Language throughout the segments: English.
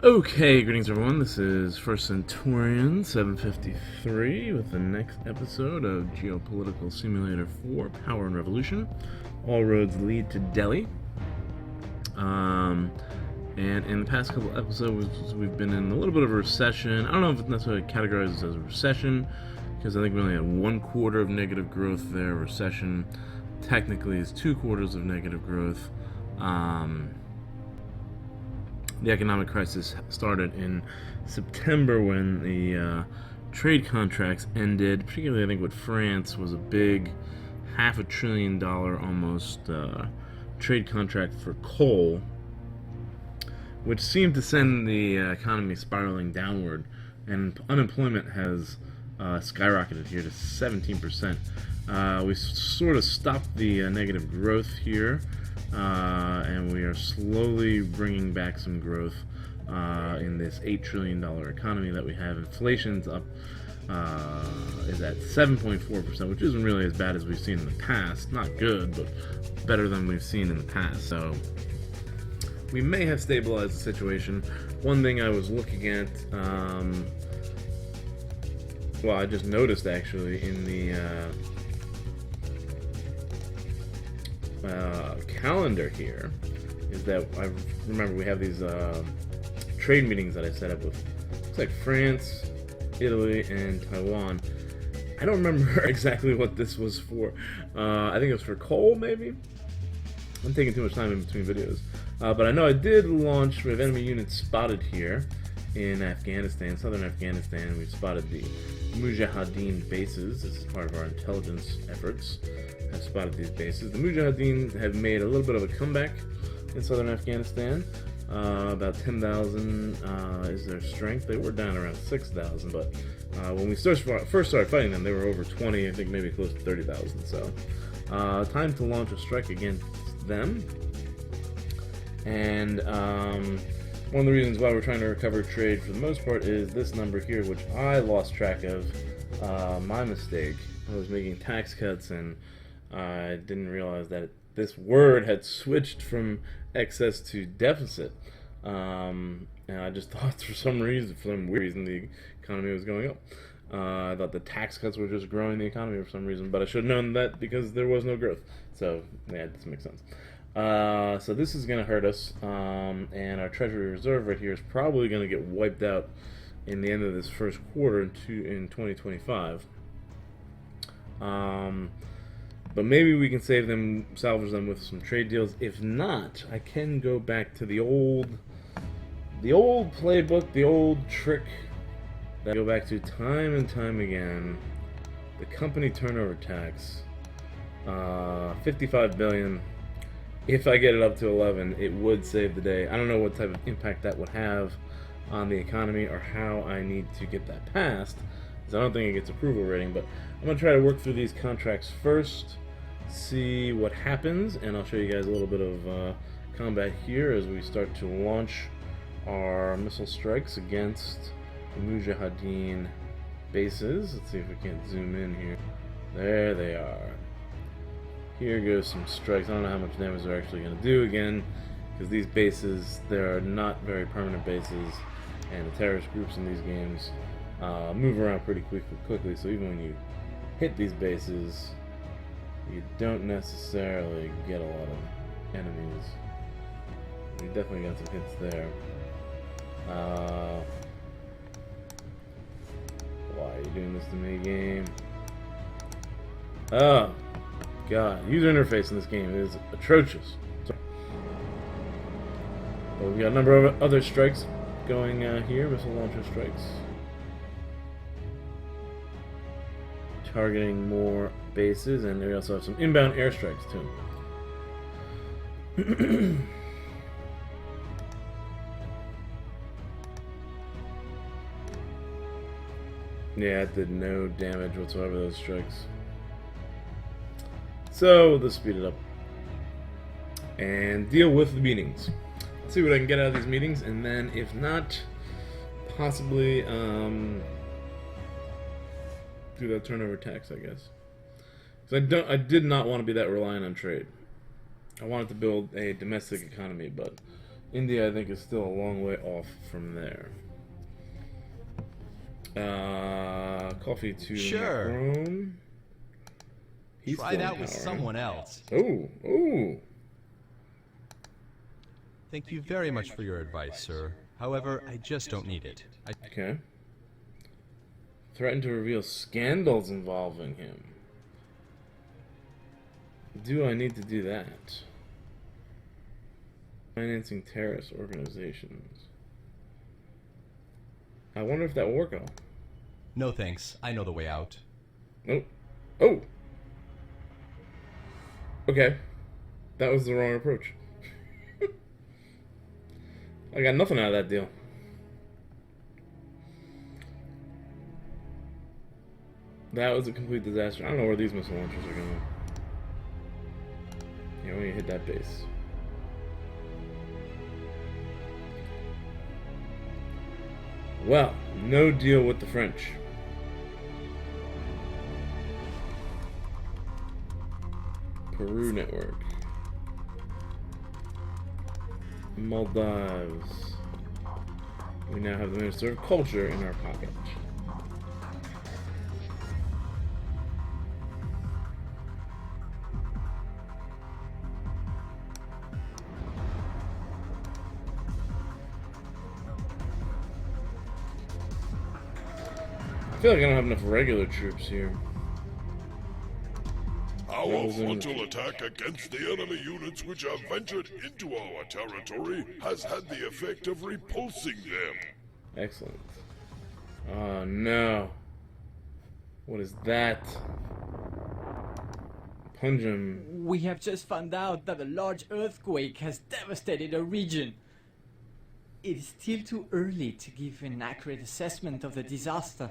Okay, greetings everyone. This is First Centurion 753 with the next episode of Geopolitical Simulator 4 Power and Revolution. All roads lead to Delhi. And in the past couple episodes, we've been in a little bit of a recession. I don't know if it's necessarily categorized as a recession, because I think we only had 1/4 of negative growth there. Recession technically is 2/4 of negative growth. The economic crisis started in September when the trade contracts ended, particularly I think with France was a big $500 billion almost trade contract for coal, which seemed to send the economy spiraling downward, and unemployment has skyrocketed here to 17%. We sort of stopped the negative growth here, and we are slowly bringing back some growth in this $8 trillion economy that we have. Inflation's up, is at 7.4%, which isn't really as bad as we've seen in the past. Not good, but better than we've seen in the past. So we may have stabilized the situation. One thing I was looking at, well, I just noticed actually in the calendar here is that I remember we have these trade meetings that I set up with, looks like France, Italy, and Taiwan. I don't remember exactly what this was for. I think it was for coal, maybe? I'm taking too much time in between videos. But I know I did launch, we have enemy units spotted here in Afghanistan, southern Afghanistan. We've spotted the Mujahideen bases. This is part of our intelligence efforts. Have spotted these bases. The Mujahideen have made a little bit of a comeback in southern Afghanistan. About 10,000 is their strength. They were down around 6,000, but when we first started fighting them, they were over 20, I think maybe close to 30,000. So time to launch a strike against them. And one of the reasons why we're trying to recover trade for the most part is this number here, which I lost track of. My mistake. I was making tax cuts and I didn't realize that this word had switched from excess to deficit. And I just thought for some weird reason, the economy was going up. I thought the tax cuts were just growing the economy for some reason, but I should have known that because there was no growth. So, yeah, it doesn't make sense. So this is going to hurt us, and our Treasury Reserve right here is probably going to get wiped out in the end of this first quarter in 2025. But maybe we can salvage them with some trade deals. If not, I can go back to the old playbook, the old trick that I go back to time and time again. The company turnover tax, 55 billion. If I get it up to 11, it would save the day. I don't know what type of impact that would have on the economy or how I need to get that passed, because I don't think it gets approval rating. But I'm going to try to work through these contracts first, see what happens, and I'll show you guys a little bit of combat here as we start to launch our missile strikes against the Mujahideen bases. Let's see if we can zoom in here. There they are. Here goes some strikes. I don't know how much damage they're actually going to do again, because these bases, they're not very permanent bases, and the terrorist groups in these games move around pretty quickly, so even when you hit these bases, you don't necessarily get a lot of enemies. We definitely got some hits there. Why are you doing this to me, game? Oh God, user interface in this game is atrocious. But we got a number of other strikes going here, missile launcher strikes. Targeting more bases, and we also have some inbound airstrikes too. Yeah, it did no damage whatsoever, those strikes. So let's speed it up and deal with the meetings. Let's see what I can get out of these meetings, and then if not, possibly do that turnover tax, I guess. Because I did not want to be that reliant on trade. I wanted to build a domestic economy, but India, I think, is still a long way off from there. Coffee to Macron. He's Try that with someone else. Oh. Thank you very much for your advice, sir. However, I just don't need it. Okay. Threatened to reveal scandals involving him. Do I need to do that? Financing terrorist organizations. I wonder if that will work at all. No thanks. I know the way out. Nope. Oh! Okay. That was the wrong approach. I got nothing out of that deal. That was a complete disaster. I don't know where these missile launchers are going. Yeah, when you hit that base. Well, no deal with the French. Peru network. Maldives. We now have the Minister of Culture in our pocket. I feel like I don't have enough regular troops here. Our frontal attack against the enemy units which have ventured into our territory has had the effect of repulsing them. Excellent. Oh no. What is that? Punjab. We have just found out that a large earthquake has devastated a region. It is still too early to give an accurate assessment of the disaster,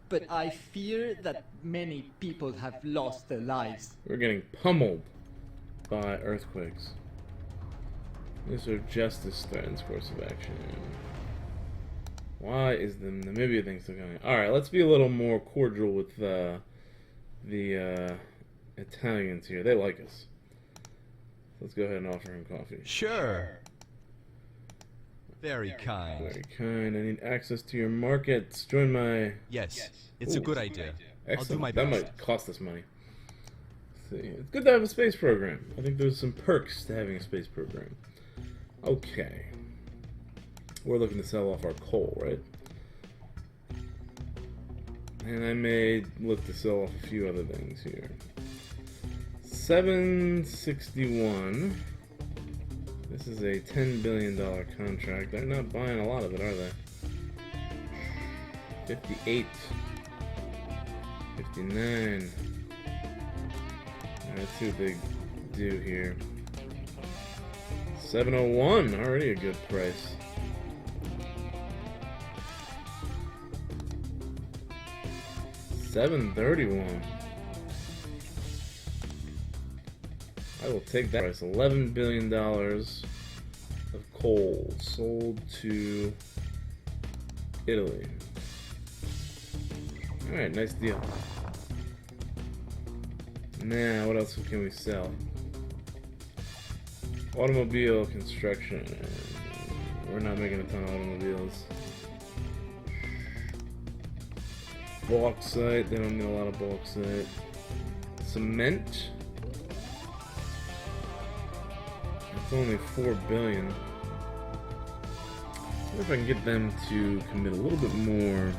but I fear that many people have lost their lives. We're getting pummeled by earthquakes. Minister of Justice threatens course of action. Why is the Namibia thing still going on? Alright, let's be a little more cordial with the Italians here. They like us. Let's go ahead and offer him coffee. Sure. Very kind. Very kind. I need access to your markets. Join my... Yes, it's a good idea. Excellent. I'll do my that best. might cost us money. Let's see. It's good to have a space program. I think there's some perks to having a space program. Okay. We're looking to sell off our coal, right? And I may look to sell off a few other things here. 761. This is a $10 billion contract. They're not buying a lot of it, are they? 58. 59. Let's see what they do here. 701. Already a good price. 731. I will take that price. $11 billion of coal sold to Italy. Alright, nice deal. Now, what else can we sell? Automobile construction. We're not making a ton of automobiles. Bauxite. They don't need a lot of bauxite. Cement. It's only $4 billion. I wonder if I can get them to commit a little bit more.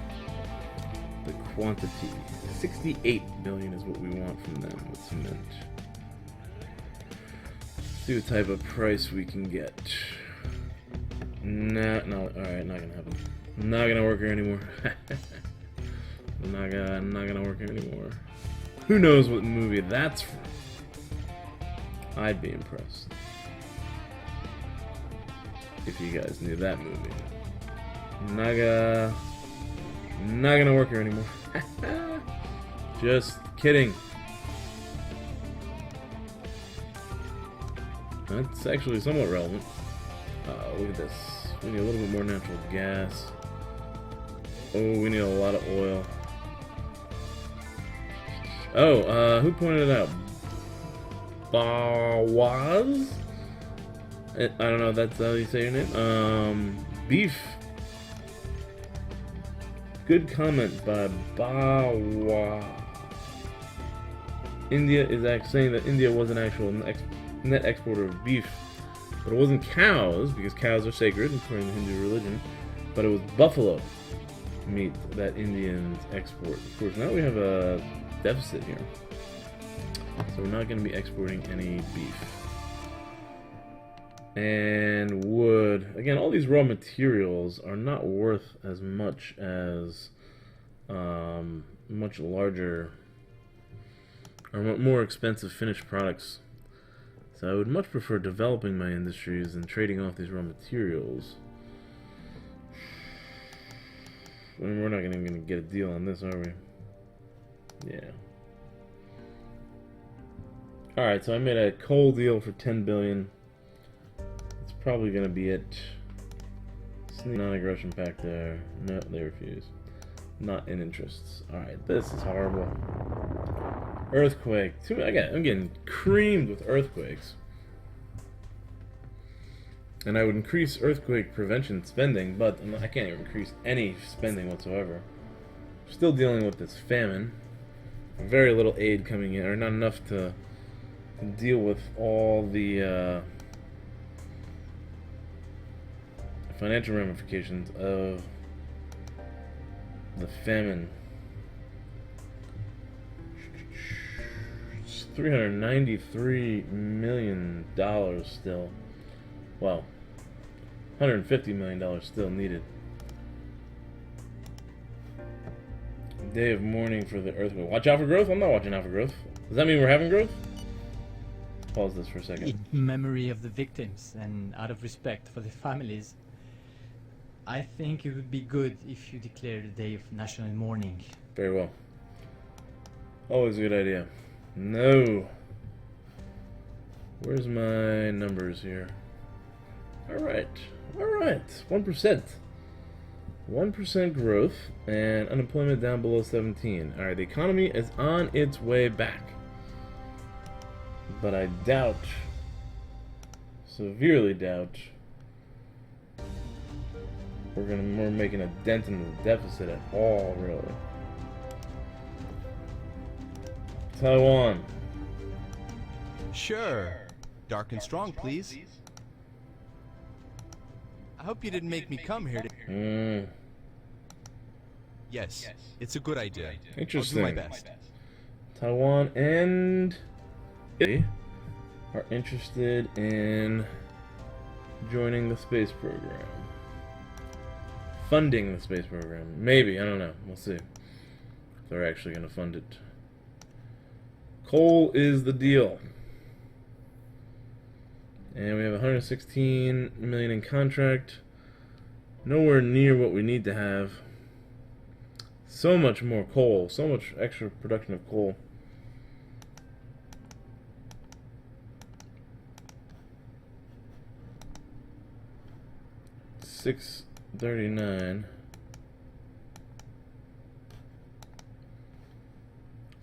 The quantity. 68 billion is what we want from them with cement. See what type of price we can get. No, alright, not gonna happen. Not gonna work here anymore. not gonna work here anymore. Who knows what movie that's from? I'd be impressed if you guys knew that movie. Not gonna work here anymore. Just kidding. That's actually somewhat relevant. Look at this. We need a little bit more natural gas. Oh, we need a lot of oil. Oh, who pointed it out? Bawaz? I don't know if that's how you say your name. Beef. Good comment by Bawa. India is saying that India was an actual net exporter of beef, but it wasn't cows, because cows are sacred according to Hindu religion, but it was buffalo meat that Indians export. Of course, now we have a deficit here, so we're not going to be exporting any beef. And wood. Again, all these raw materials are not worth as much as much larger or more expensive finished products. So I would much prefer developing my industries than trading off these raw materials. I mean, we're not even going to get a deal on this, are we? Yeah. Alright, so I made a coal deal for 10 billion. It's probably going to be it. Non-aggression pact there. No, they refuse. Not in interests. Alright, this is horrible. Earthquake. I'm getting creamed with earthquakes. And I would increase earthquake prevention spending, but I can't even increase any spending whatsoever. Still dealing with this famine. Very little aid coming in, or not enough to deal with all the financial ramifications of the famine. It's $393 million still. Wow. $150 million still needed. Day of mourning for the earthquake. Watch out for growth? I'm not watching out for growth. Does that mean we're having growth? Pause this for a second. In memory of the victims and out of respect for the families, I think it would be good if you declare the day of national mourning. Very well. Always a good idea. No. Where's my numbers here? Alright. Alright. 1%. 1% growth and unemployment down below 17. Alright, the economy is on its way back. But I doubt, severely doubt, we're making a dent in the deficit at all, really. Taiwan. Sure. Dark and strong, please. I hope you didn't make me come here to... Yes, it's a good idea. Interesting. I'll do my best. Taiwan and Italy are interested in joining the space program. Funding the space program. Maybe, I don't know. We'll see if they're actually going to fund it. Coal is the deal. And we have 116 million in contract. Nowhere near what we need to have. So much more coal. So much extra production of coal. $639.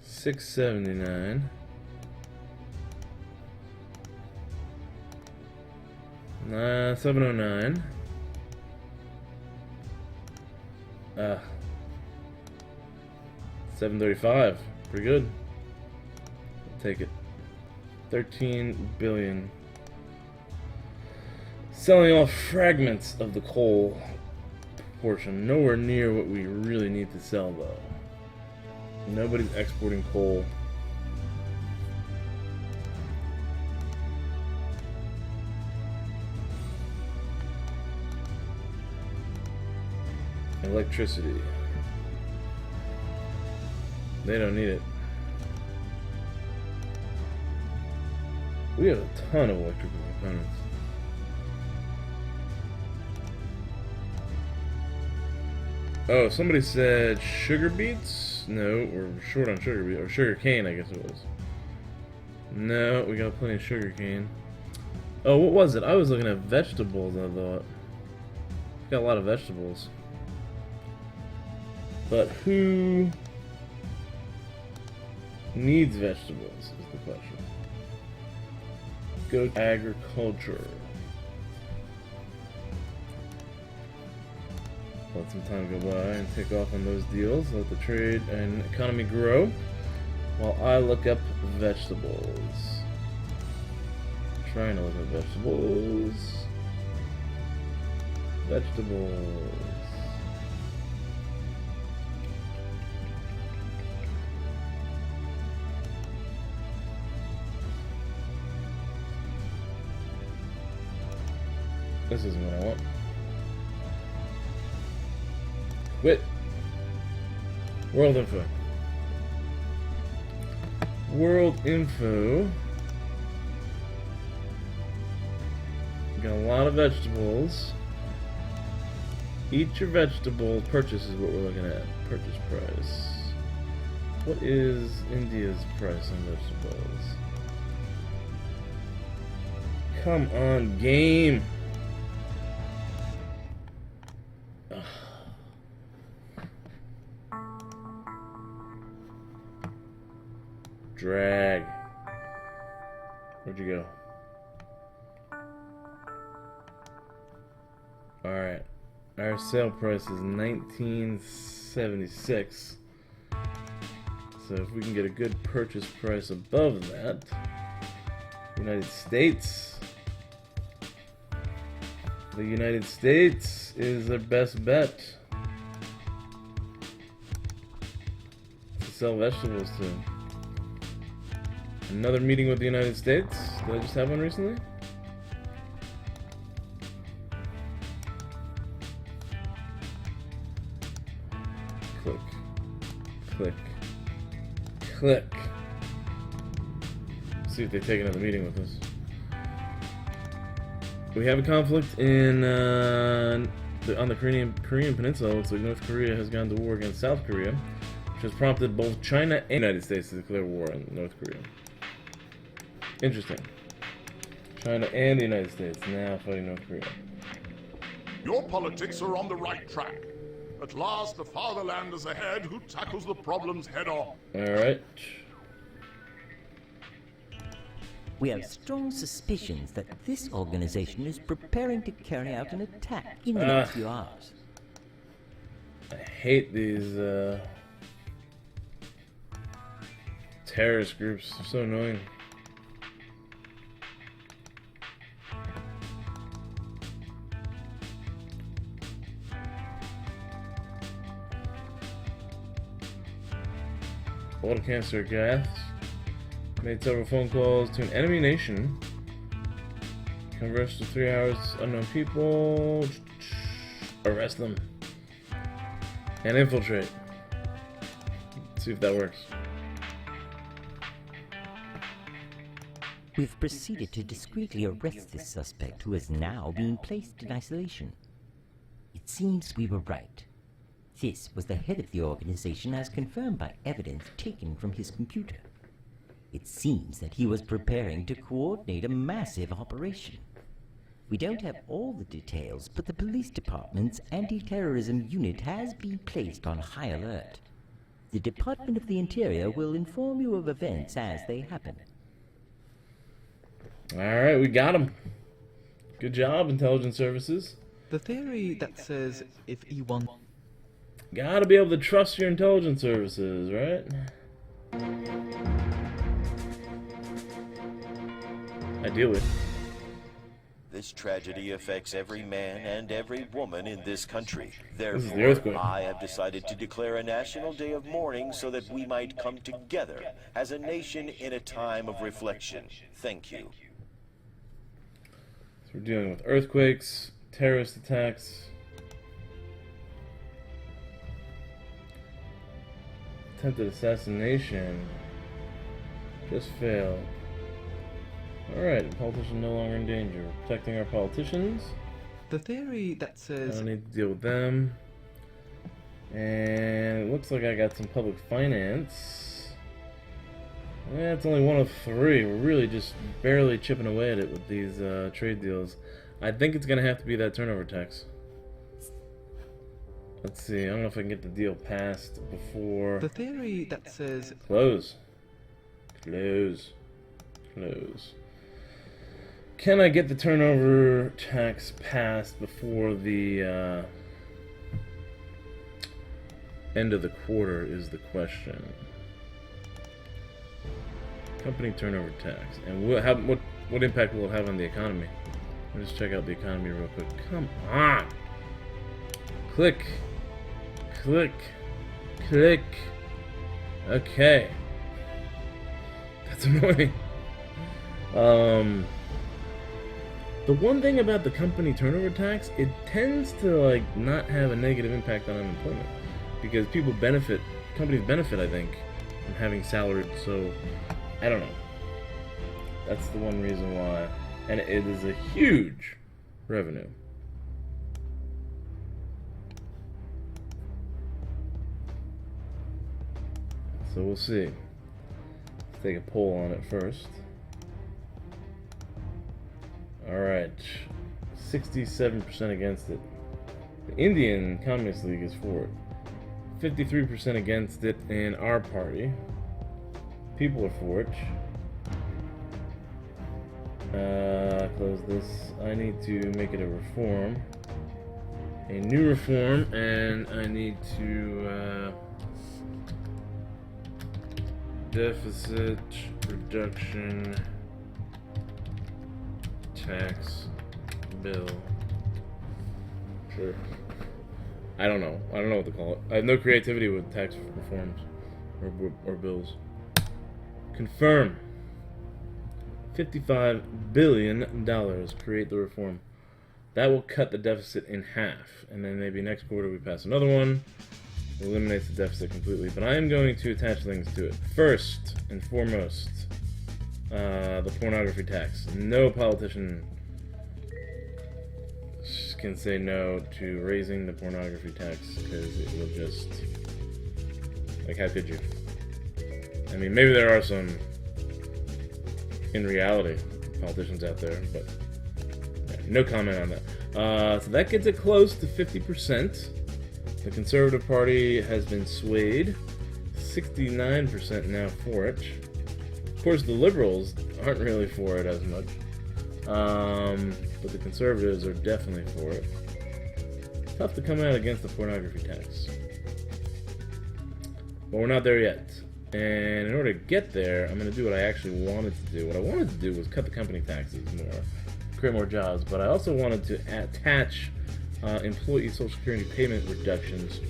679. 709. 735. Pretty good. I'll take it. 13 billion. Selling off fragments of the coal portion. Nowhere near what we really need to sell, though. Nobody's exporting coal. Electricity. They don't need it. We have a ton of electrical components. Oh, somebody said sugar beets? No, we're short on sugar beet, or sugar cane, I guess it was. No, we got plenty of sugar cane. Oh, what was it? I was looking at vegetables, I thought. Got a lot of vegetables. But who needs vegetables is the question. Go to agriculture. let some time go by and take off on those deals. Let the trade and economy grow while I look up vegetables. Trying to look at vegetables. Vegetables. This isn't what I want. Quit. World info. World info. Got a lot of vegetables. Eat your vegetable. Purchase is what we're looking at. Purchase price. What is India's price on vegetables? Come on, game. Drag. Where'd you go? Alright. Our sale price is $19.76. So if we can get a good purchase price above that, United States. The United States is our best bet to sell vegetables to. Another meeting with the United States. Did I just have one recently? Click. Click. Click. See if they take another meeting with us. We have a conflict in on the Korean Peninsula. Looks like North Korea has gone to war against South Korea, which has prompted both China and the United States to declare war on North Korea. Interesting. China and the United States now fighting North Korea. Your politics are on the right track. At last, the fatherland is ahead who tackles the problems head on. Alright. We have strong suspicions that this organization is preparing to carry out an attack in the next few hours. I hate these terrorist groups. They're so annoying. Water cancer gas. Made several phone calls to an enemy nation. Conversed for 3 hours. Unknown people. Arrest them. And infiltrate. Let's see if that works. We've proceeded to discreetly arrest this suspect, who is now being placed in isolation. It seems we were right. This was the head of the organization, as confirmed by evidence taken from his computer. It seems that he was preparing to coordinate a massive operation. We don't have all the details, but the police department's anti-terrorism unit has been placed on high alert. The Department of the Interior will inform you of events as they happen. Alright, we got him. Good job, intelligence services. The theory that says if E1... Gotta be able to trust your intelligence services, right? Ideally. This tragedy affects every man and every woman in this country. This is the Therefore, earthquake. I have decided to declare a national day of mourning so that we might come together as a nation in a time of reflection. Thank you. So we're dealing with earthquakes, terrorist attacks, attempted assassination. Just failed. Alright, politician no longer in danger. Protecting our politicians. The theory that I says... don't need to deal with them. And it looks like I got some public finance. Yeah, it's only one of 3. We're really just barely chipping away at it with these trade deals. I think it's going to have to be that turnover tax. Let's see, I don't know if I can get the deal passed before... The theory that says... Close. Close. Close. Can I get the turnover tax passed before the end of the quarter is the question. Company turnover tax, and what impact will it have on the economy? Let's just check out the economy real quick. Come on, click, click, click. Okay, that's annoying. The one thing about the company turnover tax, it tends to like not have a negative impact on unemployment because people benefit, companies benefit, I think, from having salaried. So I don't know. That's the one reason why, and it is a huge revenue. So we'll see. Let's take a poll on it first. Alright, 67% against it. The Indian Communist League is for it. 53% against it in our party. People are for it. Close this. I need to make it a reform. A new reform, and I need to deficit reduction tax bill. Sure. I don't know. I don't know what to call it. I have no creativity with tax reforms or bills. Confirm. $55 billion. Create the reform. That will cut the deficit in half. And then maybe next quarter we pass another one. Eliminates the deficit completely. But I am going to attach things to it. First and foremost, the pornography tax. No politician can say no to raising the pornography tax because it will just, like, how could you? I mean, maybe there are some, in reality, politicians out there, but yeah, no comment on that. So that gets it close to 50%. The Conservative Party has been swayed. 69% now for it. Of course, the Liberals aren't really for it as much. But the Conservatives are definitely for it. Tough to come out against the pornography tax. But we're not there yet. And in order to get there, I'm going to do what I actually wanted to do. What I wanted to do was cut the company taxes more, create more jobs, but I also wanted to attach employee Social Security payment reductions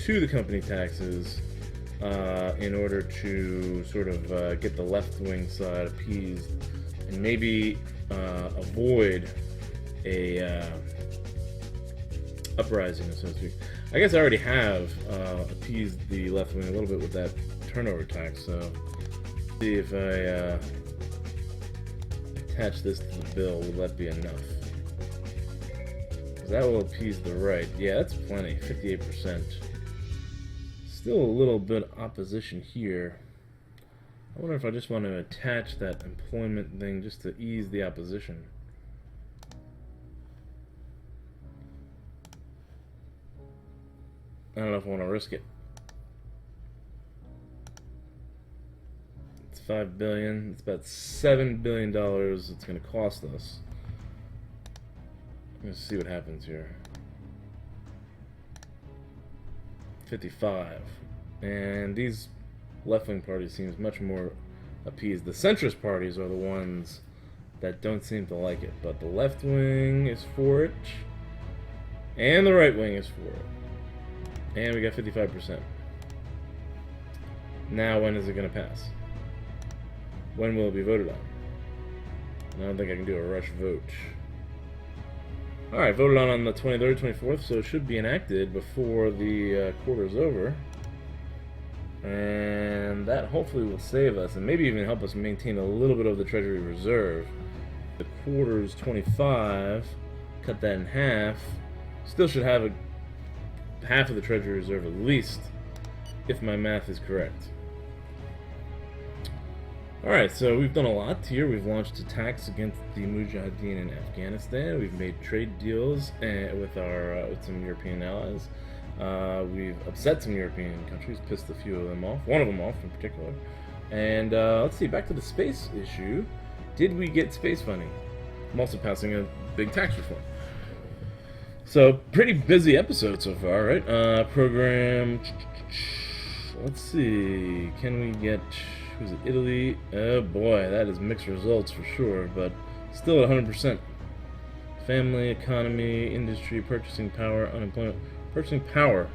to the company taxes in order to sort of get the left-wing side appeased and maybe avoid a uprising, so to speak. I guess I already have appeased the left wing a little bit with that turnover tax, so see if I attach this to the bill, will that be enough? Because that will appease the right. Yeah, that's plenty, 58%. Still a little bit opposition here. I wonder if I just want to attach that employment thing just to ease the opposition. I don't know if I want to risk it. It's $5 billion. It's about $7 billion it's going to cost us. Let's see what happens here. 55. And these left-wing parties seems much more appeased. The centrist parties are the ones that don't seem to like it, but the left wing is for it, and the right wing is for it. And we got 55%. Now, when is it going to pass? When will it be voted on? I don't think I can do a rush vote. Alright, voted on the 23rd, 24th, so it should be enacted before the quarter is over. And that hopefully will save us, and maybe even help us maintain a little bit of the Treasury Reserve. The quarter's 25, cut that in half. Still should have half of the Treasury Reserve at least, if my math is correct. Alright, so we've done a lot here. We've launched attacks against the Mujahideen in Afghanistan. We've made trade deals with some European allies. We've upset some European countries, pissed a few of them off, one of them off in particular. And let's see, back to the space issue. Did we get space funding? I'm also passing a big tax reform. So, pretty busy episode so far, right? Program. Let's see. Can we get. Who's it? Italy? Oh boy, that is mixed results for sure, but still at 100%. Family, economy, industry, purchasing power, unemployment. Purchasing power.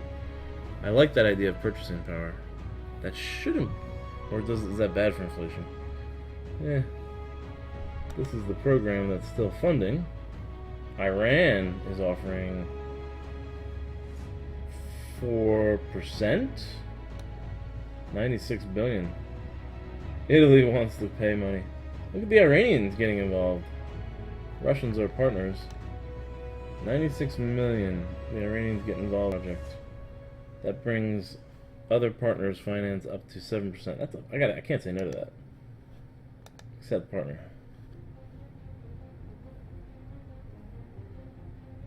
I like that idea of purchasing power. That shouldn't. Or is that bad for inflation? Yeah. This is the program that's still funding. Iran is offering 4%? 96 billion. Italy wants to pay money. Look at the Iranians getting involved. Russians are partners. 96 million. The Iranians get involved in the project. That brings other partners' finance up to 7%. That's I can't say no to that. Accept partner.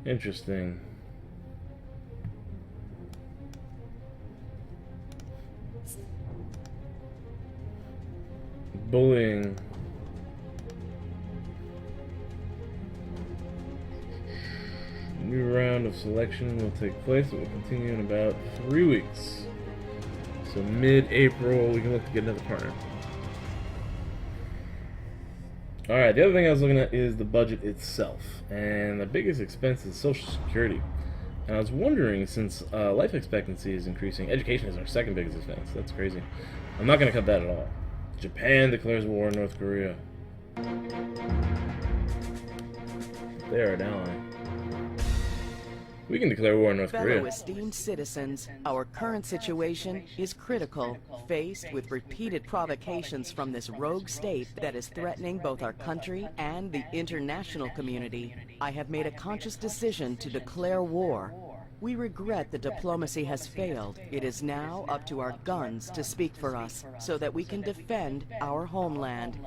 Interesting. Bullying. New round of selection will take place. It will continue in about 3 weeks. So mid-April, we can look to get another partner. Alright, the other thing I was looking at is the budget itself. And the biggest expense is Social Security. And I was wondering, since life expectancy is increasing, education is our second biggest expense. That's crazy. I'm not going to cut that at all. Japan declares war on North Korea. They are an ally. We can declare war on North Korea. Fellow esteemed citizens, our current situation is critical, faced with repeated provocations from this rogue state that is threatening both our country and the international community. I have made a conscious decision to declare war. We regret that diplomacy has failed. It is now up to our guns to speak for us, so that we can defend our homeland.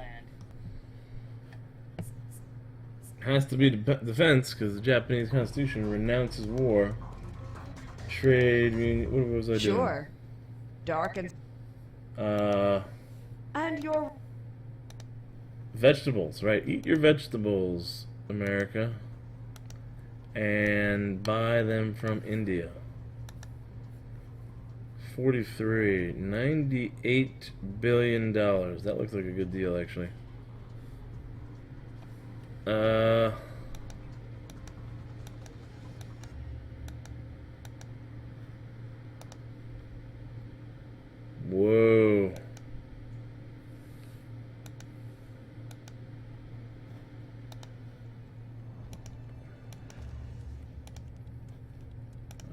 Has to be defense, because the Japanese Constitution renounces war. Trade, what was I doing? Sure. Dark and... And your... Vegetables, right? Eat your vegetables, America. And buy them from India. 43. $98 billion. That looks like a good deal, actually. Whoa.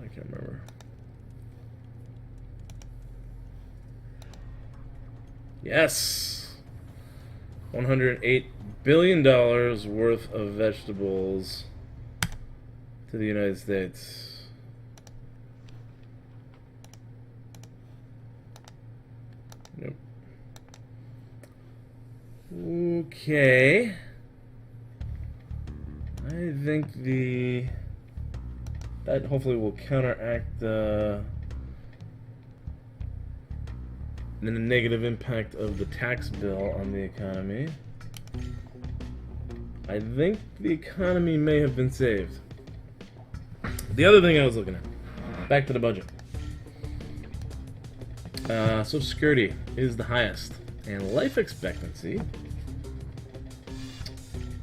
I can't remember. Yes. $108 billion worth of vegetables to the United States. Nope. Okay. I think that hopefully will counteract the negative impact of the tax bill on the economy. I think the economy may have been saved. The other thing I was looking at, back to the budget. Social Security is the highest, and life expectancy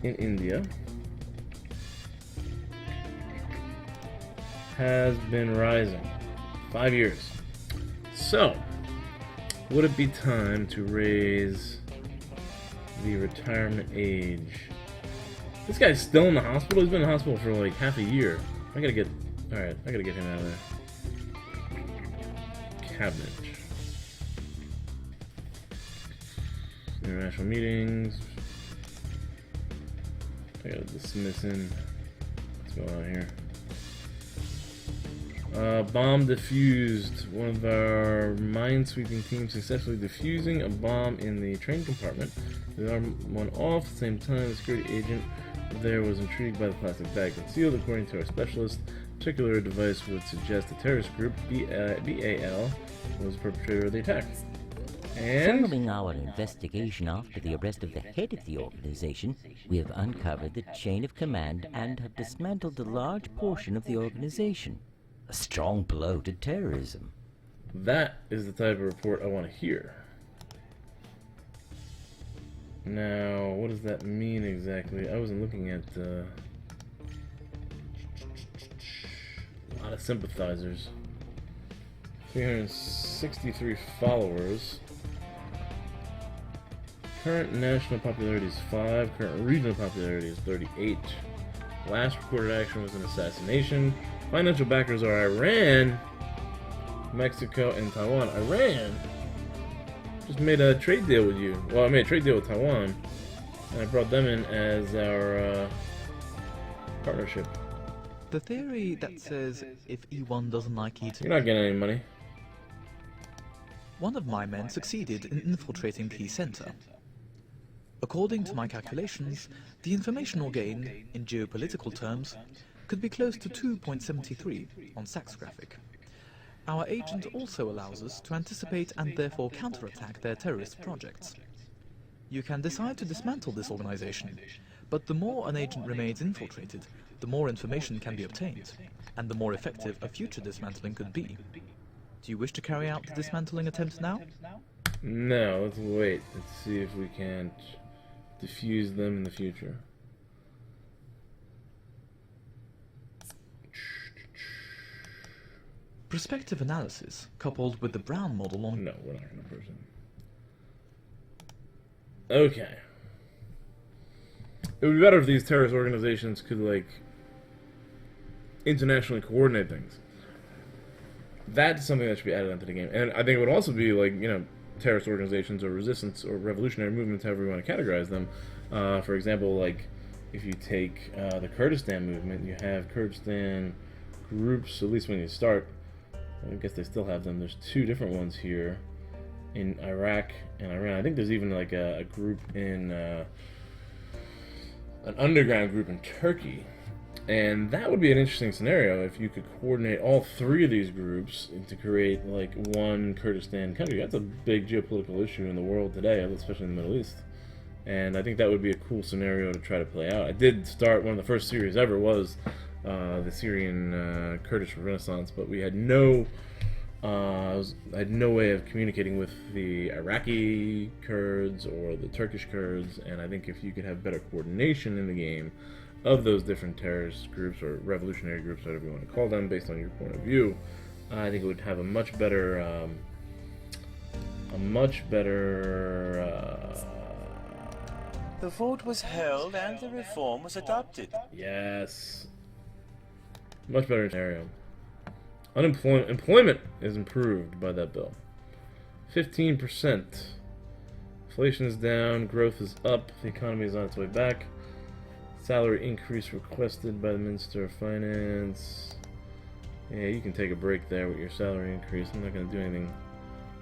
in India has been rising 5 years. So, would it be time to raise the retirement age? This guy's still in the hospital. He's been in the hospital for like half a year. I gotta get him out of there. Cabinet. International meetings. I gotta dismiss him. What's going on here? Bomb defused. One of our minesweeping teams successfully defusing a bomb in the train compartment. The alarm went off. At the same time, the security agent there was intrigued by the plastic bag concealed. According to our specialist, a particular device would suggest the terrorist group, BAL, was the perpetrator of the attack. And Following our investigation after the arrest of the head of the organization, we have uncovered the chain of command and have dismantled a large portion of the organization. A strong blow to terrorism. that is the type of report I want to hear. Now, what does that mean exactly? I wasn't looking at a lot of sympathizers. 363 followers. Current national popularity is 5. Current regional popularity is 38. Last recorded action was an assassination. Financial backers are Iran, Mexico, and Taiwan. Iran just made a trade deal with you. Well, I made a trade deal with Taiwan, and I brought them in as our partnership. The theory that says if E1 doesn't like E2... You're not getting any money. One of my men succeeded in infiltrating Key Center. According to my calculations, the informational gain, in geopolitical terms, could be close to 2.73 on Sachs graphic. Our agent also allows us to anticipate and therefore counterattack their terrorist projects. You can decide to dismantle this organization, but the more an agent remains infiltrated, the more information can be obtained, and the more effective a future dismantling could be. Do you wish to carry out the dismantling attempt now? No, let's wait. Let's see if we can't defuse them in the future. Prospective analysis, coupled with the Brown model on... No, we're not going to push it. Okay. It would be better if these terrorist organizations could, like, internationally coordinate things. That's something that should be added onto the game. And I think it would also be, like, you know, terrorist organizations or resistance or revolutionary movements, however you want to categorize them. For example, like, if you take the Kurdistan movement, you have Kurdistan groups, at least when you start. I guess they still have them. There's 2 different ones here in Iraq and Iran. I think there's even like a group in an underground group in Turkey, and that would be an interesting scenario if you could coordinate all 3 of these groups to create like one Kurdistan country. That's a big geopolitical issue in the world today, especially in the Middle East, and I think that would be a cool scenario to try to play out. I did start one of the first series ever was the Syrian Kurdish Renaissance, but we had no I had no way of communicating with the Iraqi Kurds or the Turkish Kurds, and I think if you could have better coordination in the game of those different terrorist groups or revolutionary groups, whatever you want to call them, based on your point of view, I think it would have a much better The vote was held and the reform was adopted. yes. Much better scenario. Employment is improved by that bill. 15%. Inflation is down. Growth is up. The economy is on its way back. Salary increase requested by the Minister of Finance. Yeah, you can take a break there with your salary increase. I'm not going to do anything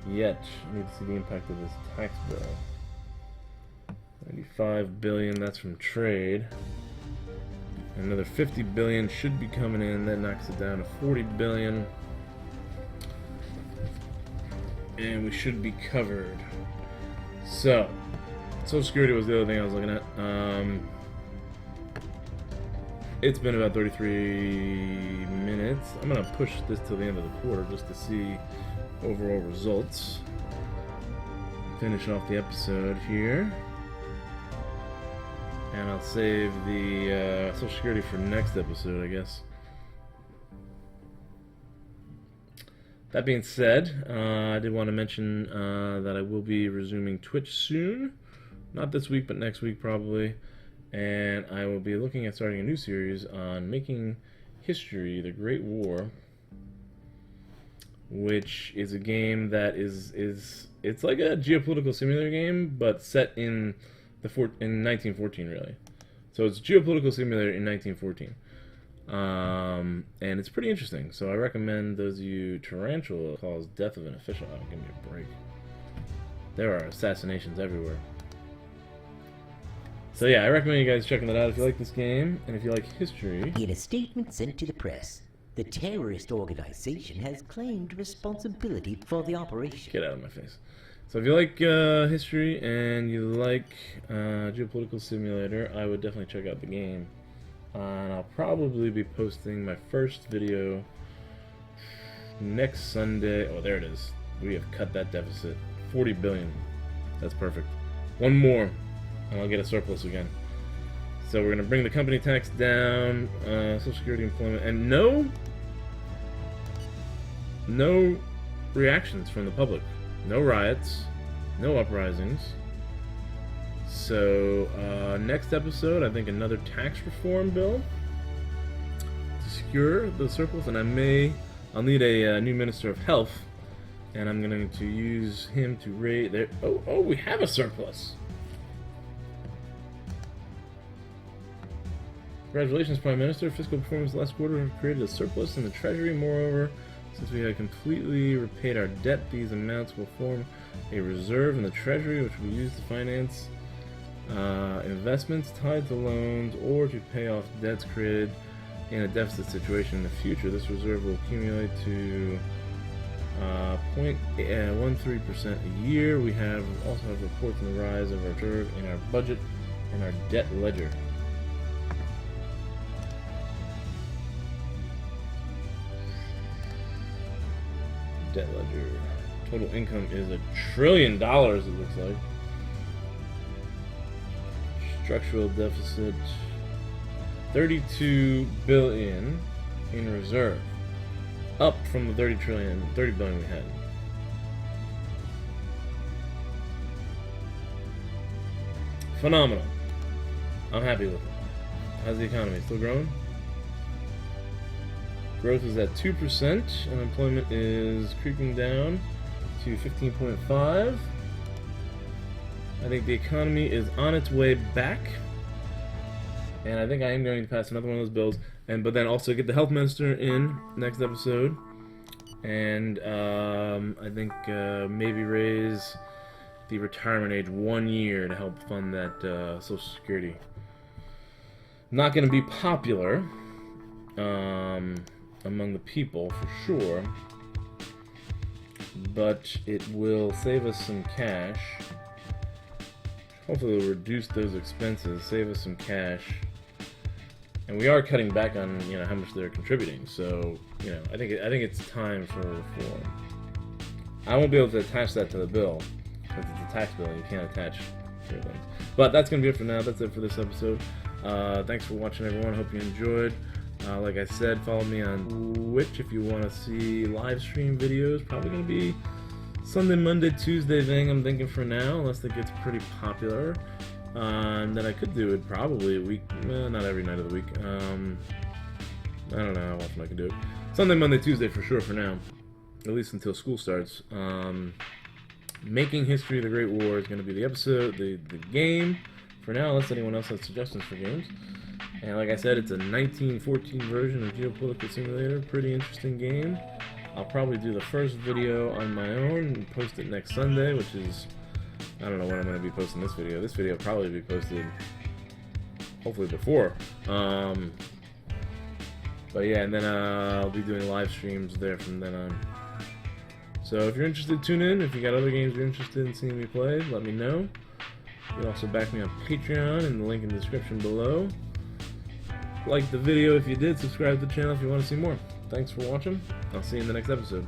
yet. I need to see the impact of this tax bill. 95 billion. That's from trade. Another 50 billion should be coming in. That knocks it down to 40 billion. And we should be covered. So, Social Security was the other thing I was looking at. It's been about 33 minutes. I'm going to push this till the end of the quarter just to see overall results. Finish off the episode here. And I'll save the Social Security for next episode, I guess. That being said, I did want to mention that I will be resuming Twitch soon. Not this week, but next week probably. And I will be looking at starting a new series on making history, the Great War, which is a game that is it's like a geopolitical simulator game, but set in in 1914, really. So it's geopolitical simulator in 1914, and it's pretty interesting. So I recommend those of you. Tarantula calls death of an official. Oh, give me a break. There are assassinations everywhere. So yeah, I recommend you guys checking that out if you like this game and if you like history. In a statement sent to the press, the terrorist organization has claimed responsibility for the operation. Get out of my face. So if you like history and you like Geopolitical Simulator, I would definitely check out the game. And I'll probably be posting my first video next Sunday. Oh, there it is. We have cut that deficit. 40 billion. That's perfect. One more, and I'll get a surplus again. So we're going to bring the company tax down, Social Security, employment, and no reactions from the public. No riots, no uprisings. So next episode, I think another tax reform bill to secure the surplus, and I'll need a new Minister of Health, and I'm going to use him to raise there. Oh, we have a surplus. Congratulations, Prime Minister. Fiscal performance last quarter created a surplus in the Treasury. Moreover, since we have completely repaid our debt, these amounts will form a reserve in the Treasury, which will be used to finance investments tied to loans or to pay off debts created in a deficit situation in the future. This reserve will accumulate to 0.13% a year. We also have reports on the rise of our reserve in our budget and our debt ledger. Debt ledger. Total income is $1 trillion, it looks like. Structural deficit, 32 billion in reserve. Up from the 30 billion we had. Phenomenal. I'm happy with it. How's the economy? Still growing? Growth is at 2%. Unemployment is creeping down to 15.5. I think the economy is on its way back. And I think I am going to pass another one of those bills. But then also get the health minister in next episode. And I think maybe raise the retirement age 1 year to help fund that Social Security. Not going to be popular among the people for sure, but it will save us some cash. Hopefully it'll reduce those expenses, save us some cash. And we are cutting back on, how much they're contributing. So, I think it's time for reform. I won't be able to attach that to the bill because it's a tax bill and you can't attach certain things. But that's gonna be it for now. That's it for this episode. Thanks for watching, everyone. Hope you enjoyed. Like I said, follow me on Twitch if you want to see live stream videos. Probably gonna be Sunday, Monday, Tuesday thing. I'm thinking for now, unless it gets pretty popular. And then I could do it probably a week, not every night of the week. I don't know how often I can do it. Sunday, Monday, Tuesday for sure for now. At least until school starts. Making History the Great War is going to be the episode, the game for now, unless anyone else has suggestions for games. And like I said, it's a 1914 version of Geopolitical Simulator. Pretty interesting game. I'll probably do the first video on my own and post it next Sunday, which is... I don't know when I'm going to be posting this video. This video will probably be posted hopefully before. But yeah, and then I'll be doing live streams there from then on. So if you're interested, tune in. If you got other games you're interested in seeing me play, let me know. You can also back me on Patreon in the link in the description below. Like the video if you did, subscribe to the channel if you want to see more. Thanks for watching. I'll see you in the next episode.